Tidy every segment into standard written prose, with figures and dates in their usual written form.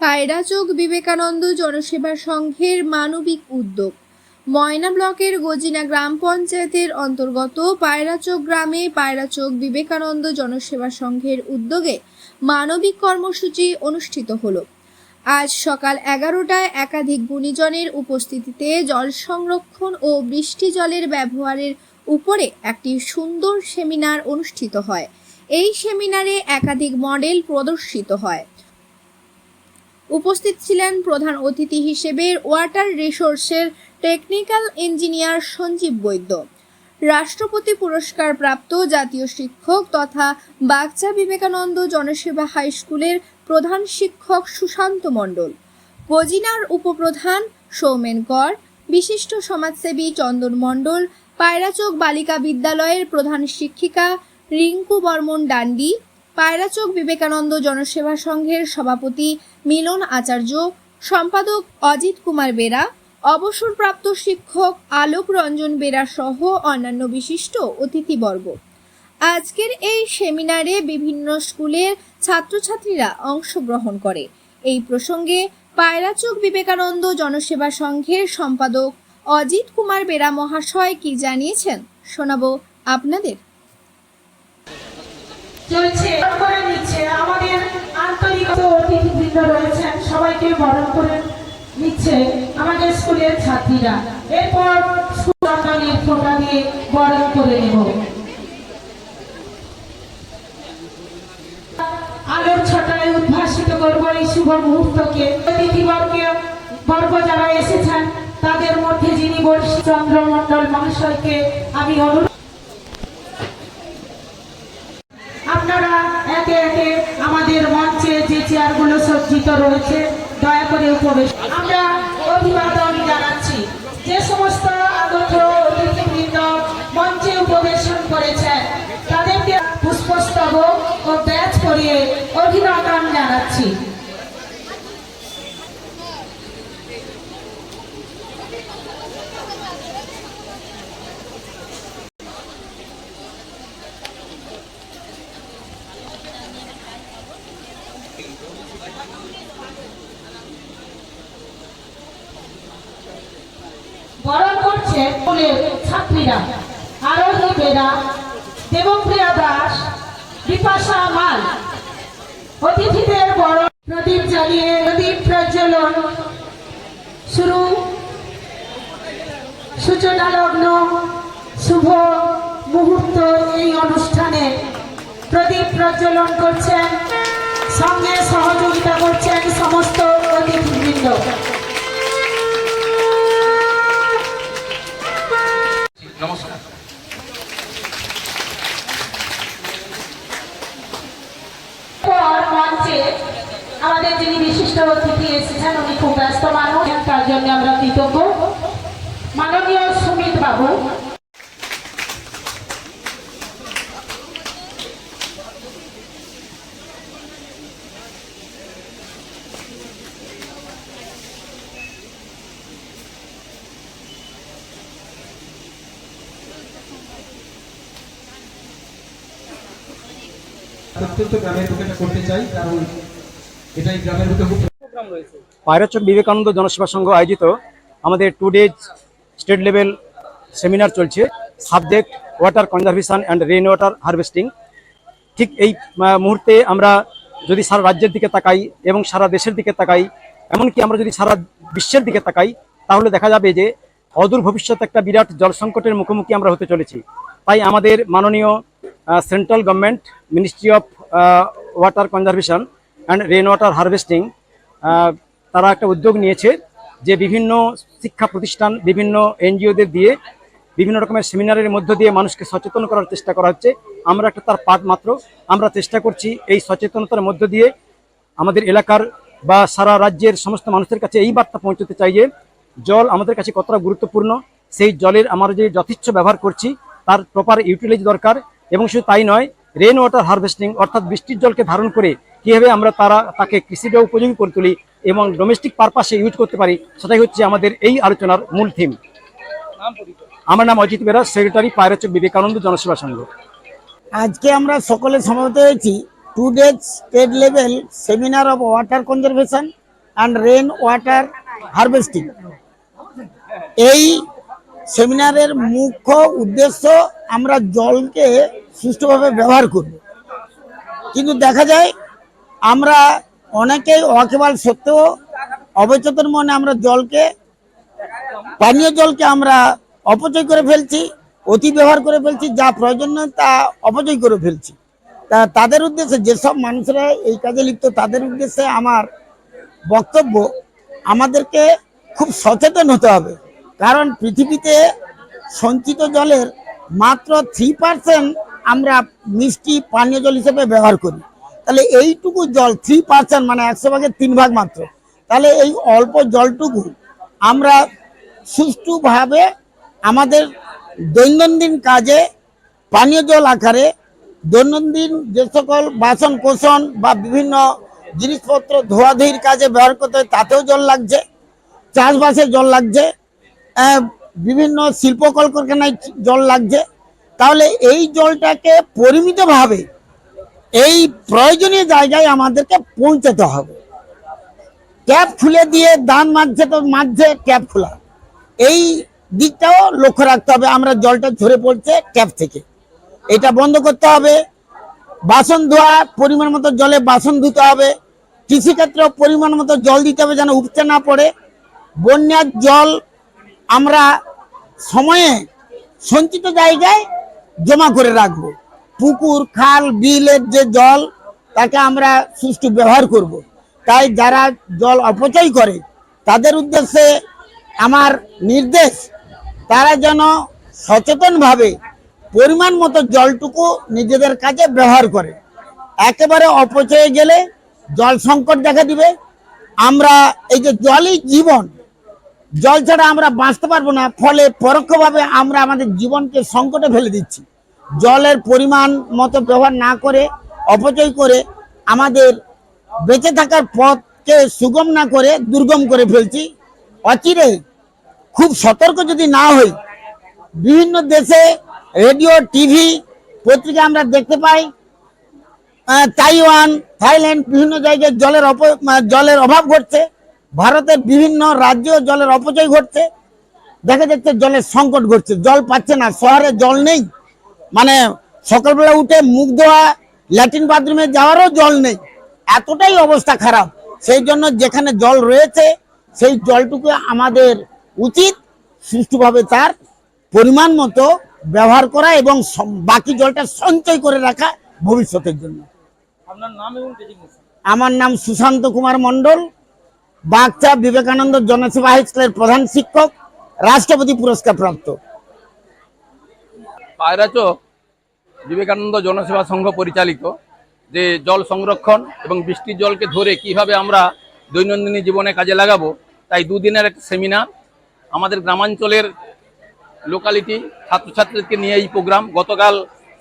পায়রাচোক বিবেকানন্দ জনসেবা সংঘের মানবিক উদ্যোগ। ময়না ব্লকের গজিনা গ্রাম পঞ্চায়েতের অন্তর্গত পায়রাচোক গ্রামে পায়রাচোক বিবেকানন্দ জনসেবা সংঘের উদ্যোগে মানবিক কর্মসূচি অনুষ্ঠিত হলো। আজ সকাল 11টায় একাধিক গুণীজনের উপস্থিতিতে জল সংরক্ষণ ও বৃষ্টি জলের ব্যবহারের উপরে একটি সুন্দর সেমিনার অনুষ্ঠিত হয়। এই সেমিনারে একাধিক মডেল প্রদর্শিত হয়। উপস্থিত ছিলেন প্রধান অতিথি হিসেবে ওয়াটার রিসোর্সের টেকনিক্যাল ইঞ্জিনিয়ার সঞ্জীব বৈদ্য, রাষ্ট্রপতি পুরস্কার প্রাপ্ত জাতীয় শিক্ষক তথা বাগচা বিবেকানন্দ জনসেবা হাই স্কুলের প্রধান শিক্ষক সুশান্ত মণ্ডল, গজিনার উপপ্রধান সৌমেন কর, বিশিষ্ট সমাজসেবী চন্দন মণ্ডল, পায়রাচোক বালিকা বিদ্যালয়ের প্রধান শিক্ষিকা রিঙ্কু বর্মন ডান্ডি, পায়রাচোক বিবেকানন্দ জনসেবা সংঘের সভাপতি মিলন আচার্য, সম্পাদক অজিত কুমার বেরা, অবসরপ্রাপ্ত শিক্ষক আলোক রঞ্জন বেরা সহ অন্যান্য বিশিষ্ট অতিথিবর্গ। আজকের এই সেমিনারে বিভিন্ন স্কুলের ছাত্রছাত্রীরা অংশগ্রহণ করে। এই প্রসঙ্গে পায়রাচোক বিবেকানন্দ জনসেবা সংঘের সম্পাদক অজিত কুমার বেরা মহাশয় কি জানিয়েছেন শোনাবো আপনাদের। চলছে করে নিচ্ছে আমাদের আন্তরিক অতিথিবৃন্দ রয়েছেন, সবাইকে বরণ করে নিচ্ছে আমাদের স্কুলের ছাত্রীরা। এরপর স্কুলের ফোটা দিয়ে বরণ করে নেব। আলোর ছটায় উদ্ভাসিত করব এই শুভ মুহূর্তকে। অতিথিবর্গ যারা এসেছেন তাদের মধ্যে যিনি বর্ষী চন্দ্র মণ্ডল মহাশয়কে আমি অনুরোধ, আপনারা একে একে আমাদের মঞ্চে যে চেয়ারগুলো সজ্জিত রয়েছে দয়া করে প্রবেশ। আমরা অভিবাদন জানাচ্ছি যে সমস্ত আগত অতিথিবৃন্দ মঞ্চে উপবেশন করেছেন তাদেরকে পুষ্পস্তবক ও ব্যাচ করিয়ে অভিবাদন জানাচ্ছি। বরণ করছে স্কুলের ছাত্রীরা আরোহী বেরা, দেবপ্রিয়া দাস, বিপাশা মাল। অতিথিদের বরণ প্রদীপ জ্বালিয়ে প্রদীপ প্রজ্বলন শুরু। সূচনা লগ্ন শুভ মুহূর্ত এই অনুষ্ঠানে প্রদীপ প্রজ্বলন করছেন, সঙ্গে সহযোগিতা করছেন সমস্ত অতিথিবৃন্দ। নমস্কার। মঞ্চে আমাদের যিনি বিশিষ্ট অতিথি এসেছেন উনি খুব ব্যস্ত মানুষ, তার জন্য আমরা কৃতজ্ঞ। মাননীয় সুমিত বাবু, পায়রাচোক বিবেকানন্দ জনসেবা সংঘ আয়োজিত আমাদের 2 ডেজ স্টেট লেভেল সেমিনার চলছে, subject water conservation and rain water harvesting. ঠিক এই মুহূর্তে আমরা যদি সারা রাজ্যের দিকে তাকাই এবং সারা দেশের দিকে তাকাই, এমনকি আমরা যদি সারা বিশ্বের দিকে তাকাই, তাহলে দেখা যাবে যে অদূর ভবিষ্যতে একটা বিরাট জল সংকটের মুখোমুখি আমরা হতে চলেছি। তাই আমাদের মাননীয় central government ministry of water conservation and rain water harvesting তারা একটা উদ্যোগ নিয়েছে যে বিভিন্ন শিক্ষা প্রতিষ্ঠান, বিভিন্ন এনজিওদের দিয়ে বিভিন্ন রকমের সেমিনারের মধ্য দিয়ে মানুষকে সচেতন করার চেষ্টা করা হচ্ছে। আমরা একটা তার পার্ট মাত্র। আমরা চেষ্টা করছি এই সচেতনতার মধ্য দিয়ে আমাদের এলাকার বা সারা রাজ্যের সমস্ত মানুষের কাছে এই বার্তা পৌঁছতে চাই যে জল আমাদের কাছে কতটা গুরুত্বপূর্ণ, সেই জলের আমরা যে যথেচ্ছ ব্যবহার করছি তার প্রপার ইউটিলাইজ দরকার। এবং শুধু তাই নয়, রেইন ওয়াটার হারভেস্টিং অর্থাৎ বৃষ্টির জলকে ধারণ করে কীভাবে আমরা তাকে কৃষিজ উপযোগী করে তুলি এবং ডোমেস্টিক পারপাসে ইউজ করতে পারি, সেটাই হচ্ছে আমাদের এই আলোচনার মূল থিম। আমার নাম অজিত বেরা, সেক্রেটারি পায়রাচোক বিবেকানন্দ জনসেবা সংঘ। আজকে আমরা সকলে সমবেত হয়েছি 2 days state level seminar of water conservation and rain water harvesting. এই সেমিনারের মুখ্য উদ্দেশ্য আমরা জলকে সুষ্ঠুভাবে ব্যবহার করব, কিন্তু দেখা যায় আমরা অনেকেই ওয়াকিবহাল সত্ত্বেও অবচেতন মনে আমরা পানীয় জলকে আমরা অপচয় করে ফেলছি, অতি ব্যবহার করে ফেলছি, যা প্রয়োজন নয় তা অপচয় করে ফেলছি। তাদের উদ্দেশ্যে, যেসব মানুষরা এই কাজে লিপ্ত তাদের উদ্দেশ্যে আমার বক্তব্য, আমাদেরকে খুব সচেতন হতে হবে। কারণ পৃথিবীতে সঞ্চিত জলের মাত্র 3% আমরা মিষ্টি পানীয় জল হিসেবে ব্যবহার করি। তাহলে এইটুকু জল 3%, মানে 100 ভাগের 3 ভাগ মাত্র। তাহলে এই অল্প জলটুকু আমরা সুষ্ঠুভাবে আমাদের দৈনন্দিন কাজে পানীয় জল আকারে, দৈনন্দিন যে সকল বাসন কোসন বা বিভিন্ন জিনিসপত্র ধোয়াধুয়ির কাজে ব্যবহার করতে হয় তাতেও জল লাগছে, চাষবাসে জল লাগছে, বিভিন্ন শিল্প কলকারখানায় জল লাগছে। তাহলে এই জলটাকে পরিমিতভাবে এই প্রয়োজনীয় জায়গায় আমাদেরকে পৌঁছাতে হবে। ট্যাপ খুলে দিয়ে দান মাঝছে তো মাঝছে ট্যাপ খোলা, এই দিকটাও লক্ষ্য রাখতে হবে। আমরা জলটা ঝরে পড়ছে ট্যাপ থেকে, এটা বন্ধ করতে হবে। বাসন ধোয়া পরিমাণ মতো জলে বাসন ধুতে হবে। কৃষিক্ষেত্রেও পরিমাণ মতো জল দিতে হবে যেন উপচে না পড়ে। বন্যার জল আমরা সময়ে সঞ্চিত জায়গায় জমা করে রাখবো। পুকুর খাল বিলের যে জল তাকে আমরা সুষ্ঠু ব্যবহার করব। তাই যারা জল অপচয় করে তাদের উদ্দেশ্যে আমার নির্দেশ, তারা যেন সচেতনভাবে পরিমাণ মতো জলটুকু নিজেদের কাজে ব্যবহার করে। একেবারে অপচয়ে গেলে জল সংকট দেখা দিবে। আমরা এই যে জলই জীবন, জল ছাড়া আমরা বাঁচতে পারবো না, ফলে পরোক্ষভাবে আমরা আমাদের জীবনকে সংকটে ফেলে দিচ্ছি। জলের পরিমাণ মতো ব্যবহার না করে, অপচয় করে আমাদের বেঁচে থাকার পথকে সুগম না করে দুর্গম করে ফেলছি। অচিরে খুব সতর্ক যদি না হই, বিভিন্ন দেশে রেডিও টিভি পত্রিকা আমরা দেখতে পাই, তাইওয়ান থাইল্যান্ড বিভিন্ন জায়গায় জলের অভাব ঘটছে। ভারতের বিভিন্ন রাজ্যেও জলের অপচয় ঘটছে। দেখা যাচ্ছে জলের সংকট ঘটছে, জল পাচ্ছে না, শহরে জল নেই, মানে সকালবেলা উঠে মুখ ধোয়া ল্যাট্রিন বাথরুমে যাওয়ারও জল নেই, এতটাই অবস্থা খারাপ। সেই জন্য যেখানে জল রয়েছে সেই জলটুকু আমাদের উচিত সুষ্ঠুভাবে তার পরিমাণ মতো ব্যবহার করা এবং বাকি জলটা সঞ্চয় করে রাখা ভবিষ্যতের জন্য। আমার নাম সুশান্ত কুমার মণ্ডল, বাগচা বিবেকানন্দ জনসেবা হাই স্কুলের প্রধান শিক্ষক, রাষ্ট্রপতি পুরস্কার প্রাপ্ত। পায়রাচক বিবেকানন্দ জনসেবা সংঘ পরিচালিত যে জল সংরক্ষণ এবং বৃষ্টির জলকে ধরে কিভাবে আমরা দৈনন্দিন জীবনে কাজে লাগাবো, তাই দুদিনের একটা সেমিনার আমাদের গ্রামাঞ্চলের লোকালিটি ছাত্রছাত্রীদেরকে নিয়ে এই প্রোগ্রাম। গতকাল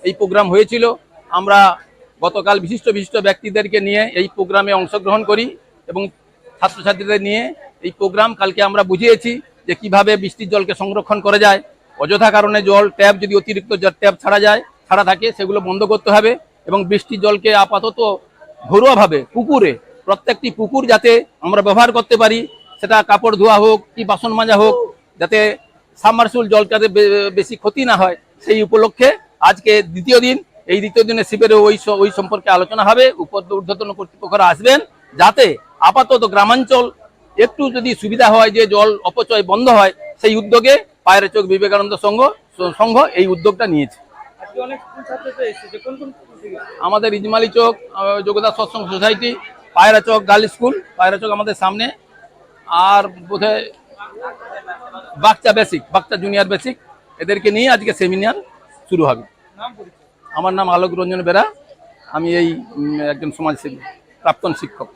এই প্রোগ্রাম হয়েছিল। আমরা গতকাল বিশিষ্ট ব্যক্তিদেরকে নিয়ে এই প্রোগ্রামে অংশগ্রহণ করি এবং ছাত্রছাত্রীদের নিয়ে এই প্রোগ্রাম কালকে আমরা বুঝিয়েছি যে কিভাবে বৃষ্টির জলকে সংরক্ষণ করা যায়। অযথা কারণে জল ট্যাপ যদি অতিরিক্ত ট্যাপ ছাড়া থাকে সেগুলো বন্ধ করতে হবে এবং বৃষ্টির জলকে আপাতত ঘরোয়াভাবে পুকুরে, প্রত্যেকটি পুকুর যাতে আমরা ব্যবহার করতে পারি, সেটা কাপড় ধোয়া হোক কি বাসন মাজা হোক, যাতে সাবমার্সিবল জল যাতে বেশি ক্ষতি না হয়, সেই উপলক্ষে আজকে দ্বিতীয় দিন। এই দ্বিতীয় দিনে শিবিরে ওই সম্পর্কে আলোচনা হবে। ঊর্ধ্বতন কর্তৃপক্ষরা আসবেন যাতে আপাতত গ্রামাঞ্চল একটু যদি সুবিধা হয় যে জল অপচয় বন্ধ হয়, সেই উদ্যোগে পায়রাচক বিবেকানন্দ সংঘ এই উদ্যোগটা নিয়েছে। আমাদের ইজমালি চক, যোগদা সৎসঙ্গ সোসাইটি, পায়রাচক গার্লস স্কুল, পায়রাচক আমাদের সামনে, আর বোধহয় বাগচা জুনিয়র বেসিক, এদেরকে নিয়ে আজকে সেমিনার শুরু হবে। আমার নাম আলোক রঞ্জন বেরা, আমি এই একজন সমাজসেবী, প্রাক্তন শিক্ষক।